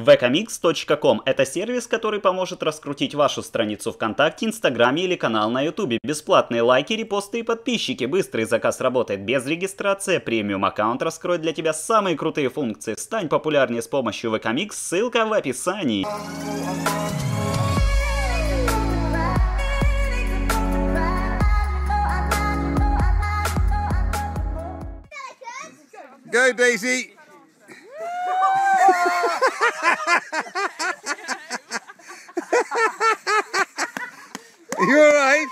vkmix.com – это сервис, который поможет раскрутить вашу страницу ВКонтакте, Инстаграме или канал на Ютубе. Бесплатные лайки, репосты и подписчики. Быстрый заказ работает без регистрации. Премиум аккаунт раскроет для тебя самые крутые функции. Стань популярнее с помощью VKMix. Ссылка в описании. Go, Daisy! You alright?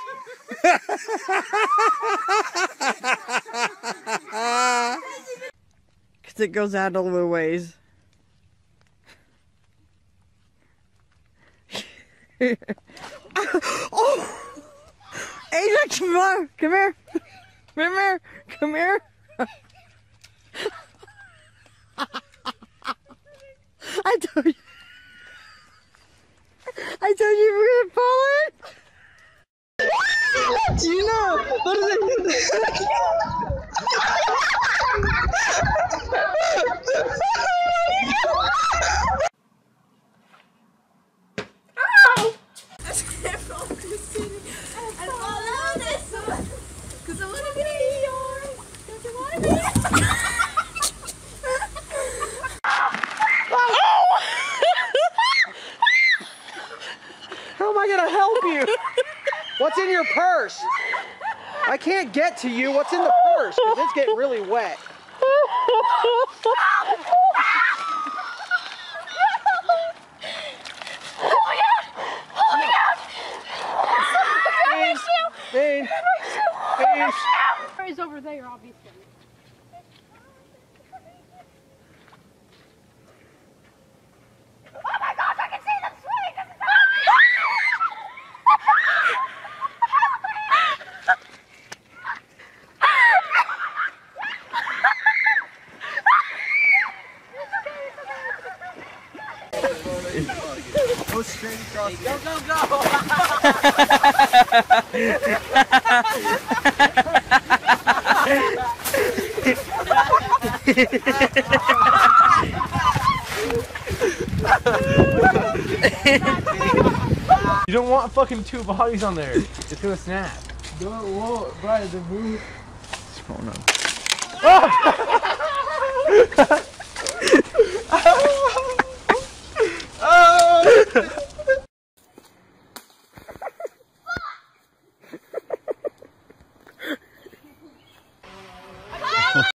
Because it goes out a little ways. Oh! Ajax, come on! Come here! Come here! Come here! I told you. I told you you were gonna fall in. Do you know? What is it? How am I gonna help you? What's in your purse? I can't get to you. What's in the purse? Because it's getting really wet. Hey, He's over there, obviously. Oh my gosh, I can see them swimming! This is Go straight across. go, go, go! You don't want fucking two bodies on there. It's gonna snap. Don't, Brian, the move. Oh no.